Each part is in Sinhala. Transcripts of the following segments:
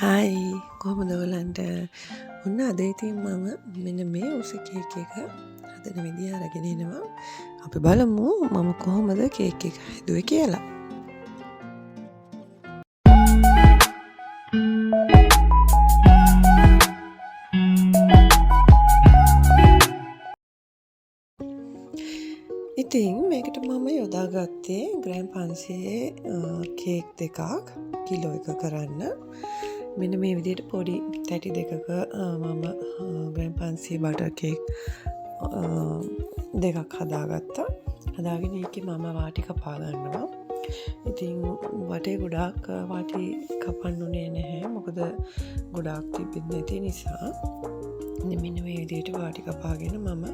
හායි කොහොමද ඔයගලන්ට? ඔන්න අද ඉතින් මම මෙන්න මේ උස කේක් එක හදන විදිය අරගෙන එනවා. අපි බලමු මම කොහොමද කේක් එක හදුවේ කියලා. ඉතින් මේකට මම යොදාගත්තේ ග්‍රෑම් 500 කේක් දෙකක් කිලෝ එක කරන්න. මෙන්න මේ විදිහට පොඩි තැටි දෙකක මම ග්‍රෑම් 500 බටර් කේක් දෙකක් හදාගත්තා. හදාගෙන ඒකේ මම වාටි කපා ගන්නවා. ඉතින් වටේ ගොඩාක් වාටි කපන්න උනේ නැහැ. මොකද ගොඩාක් තිබෙන්නේ නැති නිසා. මෙන්න මේ විදිහට වාටි කපාගෙන මම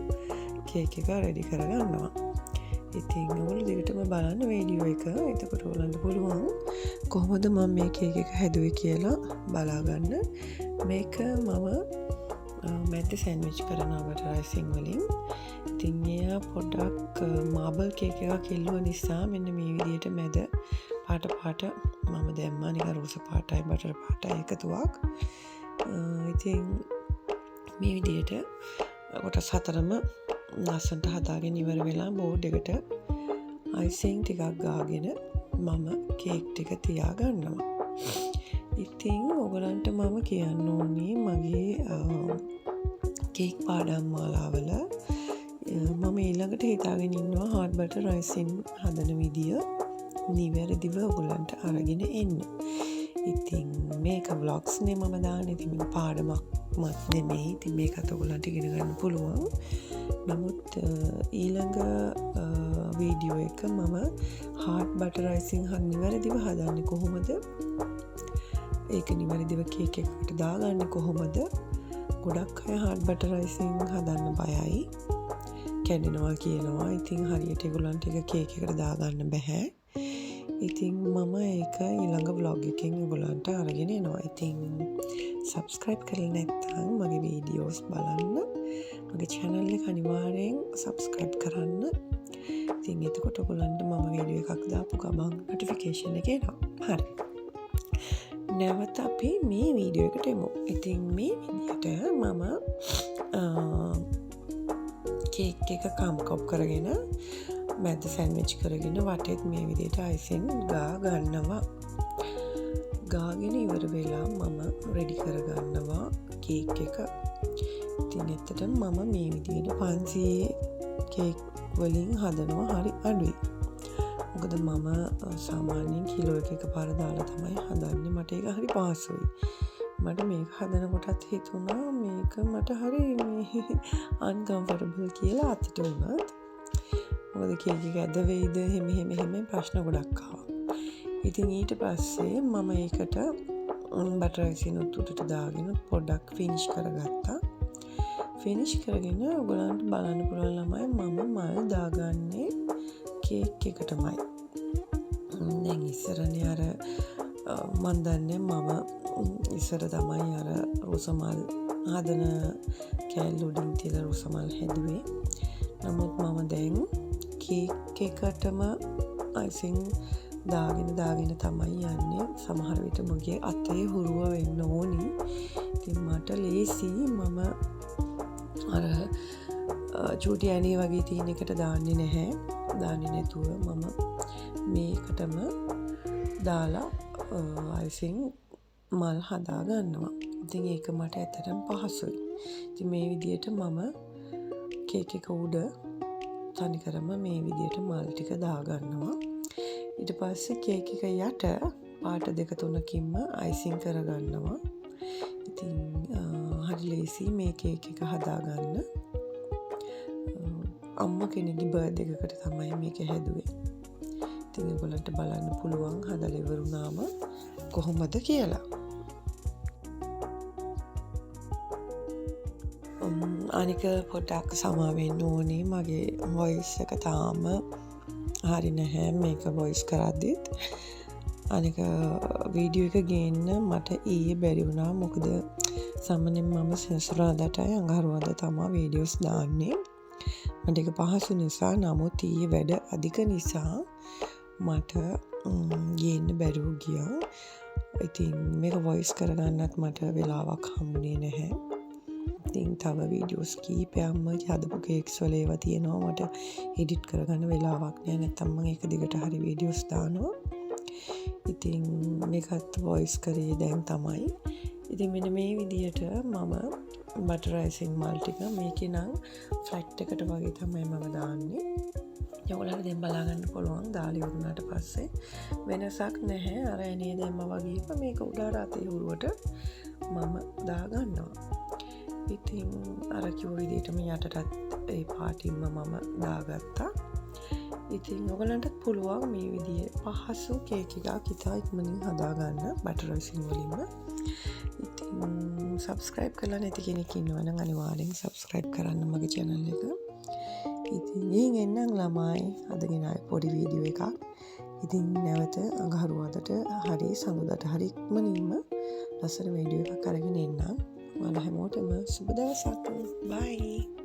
කේක් එක රෙඩි කරගන්නවා. ඉතින් ඔයාලා දිගටම බලන්න වීඩියෝ එක. එතකොට ඔයාලන්ට පුළුවන් කොහොමද මම මේ කේක් එක හැදුවේ කියලා බලා ගන්න. මේක මම මැද සෑන්ඩ්විච් කරනවා බටර් අයිසිං වලින්. ඉතින් එයා පොඩ්ඩක් මාබල් කේක් එකක් ඉල්ලුව නිසා මෙන්න මේ විදිහට මැද පාට මම දැම්මා. නිකන් රෝස පාටයි බටර් පාටයි එකතුවක්. ඉතින් මේ විදිහට කොටස් හතරම ලස්සනට හදාගෙන ඉවර වෙලා බෝඩ් එකට අයිසිං ටිකක් ගාගෙන මම කේක් ටික තියා ගන්නවා. ඉතින් ඔයගලන්ට මම කියන්න ඕනේ මගේ කේක් පාඩම් මාලාවල මම ඊළඟට හිතාගෙන ඉන්නවා හාට් බටර් අයිසිං හදන විදිය නිවැරදිව ඔයගලන්ට අරගෙන එන්න. ඉතින් මේක vlogs නේ මම දාන්නේ. ඉතින් මේක පාඩමක්වත් නෙමෙයි. ඉතින් මේකත් ඔයගලන්ට ඉගෙන ගන්න පුළුවන්. නමුත් ඊළඟ වීඩියෝ එක මම හාට් බටර් අයිසිං නිවැරදිව හදන්නේ කොහොමද? ඒක නිවැරදිව කේක් එකකට දාගන්නේ කොහොමද? ගොඩක් අය හාට් බටර් අයිසිං හදන්න බයයි. කැඩෙනවා කියනවා. ඉතින් හරියට ඒගොල්ලන්ට ඒක කේක් එකට දාගන්න බෑ. ඉතින් මම ඒක ඊළඟ vlog එකෙන් ඔයගොල්ලන්ට අරගෙන එනවා. ඉතින් subscribe කරලා නැත්නම් මගේ වීඩියෝස් බලන්න. මගේ channel එක අනිවාර්යෙන් subscribe කරන්න. ඉතින් එතකොට ඔයගොල්ලන්ට මම වීඩියෝ එකක් දාපු ගමන් notification එක එනවා. හරි. නැවත අපි මේ වීඩියෝ එකට එමු. ඉතින් මේ විදිහට මම කේක් එක කම්කප් කරගෙන මැද සෑන්ඩ්විච් කරගෙන වටේත් මේ විදිහට අයිසිං ගා ගන්නවා. ගාගෙන ඉවර වෙලා මම රෙඩි කරගන්නවා කේක් එක. ඉතින් ඇත්තටම මම මේ විදිහට 500 කේක් වලින් හදනවා හරි අඩුයි. මොකද මම සාමාන්‍යයෙන් කිලෝ එකක පාර දාලා තමයි හදන්නේ. මට ඒක හරි පහසුයි. මට මේක හදනකොටත් හිතුණා මේක මට හරි uncomfortable කියලා අතට උනත්. මොකද කේක් එක ඇද වෙයිද එහෙම ප්‍රශ්න ගොඩක් ආවා. ඉතින් ඊට පස්සේ මම ඒකට බටර් අයිසිං උඩට දාගෙන පොඩ්ඩක් ෆිනිෂ් කරගත්තා. ෆිනිෂ් කරගෙන ඔයගලන්ට බලන්න පුළුවන් ළමයි මම මල් දාගන්නේ කේක් එකටමයි. දැන් ඉස්සරනේ අර මන් දන්නේ මම ඉස්සර තමයි අර රෝස මල් හදන කෑල්ල උඩින් තියලා රෝස මල් හැදුවේ. නමුත් මම දැන් කේක් එකටම අයිසිං දාගෙන තමයි යන්නේ. සමහර විට මගේ අතේ හුරුව වෙන්න ඕනි. ඉතින් මට ලේසි මම අර චූටි ඇනේ වගේ තියෙන එකට දාන්නේ නැහැ. දාන්නේ නැතුව මම මේකටම දාලා අයිසිං මල් හදා ගන්නවා. ඉතින් ඒක මට ඇත්තටම පහසුයි. ඉතින් මේ විදිහට මම කේක් එක උඩ තනිකරම මේ විදිහට මල් ටික දා ගන්නවා. ඊට පස්සේ කේක් එක යට පාට දෙක තුනකින්ම අයිසිං කරගන්නවා. ඉතින් හරි ලේසි මේ කේක් එක හදාගන්න. අම්මා කෙනෙක්ගේ බර්ත්ඩේ එකකට තමයි මේක හැදුවේ. ඉතින් ඔයගොල්ලන්ට බලන්න පුළුවන් හදලා ඉවරුනාම කොහොමද කියලා. අනික පොඩ්ඩක් සමා වෙන්න ඕනේ. මගේ වොයිස් එක තාම හරි නැහැ මේක වොයිස් කරද්දිත්. අනික වීඩියෝ එක ගේන්න මට ඊයේ බැරි වුණා. මොකද සාමාන්‍යයෙන් මම සෙනසුරාදාටයි අඟහරුවාදා තමයි වීඩියෝස් දාන්නේ. මට ඒක පහසු නිසා. නමුත් ඊයේ වැඩ අධික නිසා මට ගේන්න බැරුව ගියා. ඉතින් මේක වොයිස් කරගන්නත් මට වෙලාවක් හම්බුනේ නැහැ. ඉතින් තව වීඩියෝස් කීපයක්ම හදපු කේක්ස් වල ඒවා තියෙනවා මට එඩිට් කරගන්න වෙලාවක් නෑ. නැත්තම් මම ඒක දිගට හරි වීඩියෝස් දානවා. ඉතින් මේකත් වොයිස් කරේ දැන් තමයි. ඉතින් මෙන්න මේ විදියට මම බටර් අයිසිං මල් ටික මේකේ නම් ෆ්ලැට් එකට වගේ තමයි මම දාන්නේ. ඔයාලට දැන් බලා ගන්න පුළුවන් දාලා ඉවරුනාට පස්සේ වෙනසක් නැහැ. අර එනේ දැම්ම වගේම මේක උඩට අතේ උරුවට මම දා ගන්නවා. ඉතින් අර කිව්ව විදිහටම යටටත් ඒ පාටින්ම මම දාගත්තා. ඉතින් ඔයගලන්ටත් පුළුවන් මේ විදිහේ පහසු කේක් එකක් ඉතා ඉක්මනින් හදාගන්න බටර් අයිසිං වලින්ම. ඉතින් සබ්ස්ක්‍රයිබ් කරලා නැති කෙනෙක් ඉන්නවා නම් අනිවාර්යෙන් සබ්ස්ක්‍රයිබ් කරන්න මගේ channel එක. ඉතින් ගිහින් එන්නම් ළමයි අදගෙන ආයි පොඩි වීඩියෝ එකක්. ඉතින් නැවත අඟහරුවාදට හරි සඳුදාට හරි ඉක්මනින්ම ලස්සන වීඩියෝ එකක් අරගෙන එන්නම්. ඔයාලා හැමෝටම සුබ දවසක්. බයි.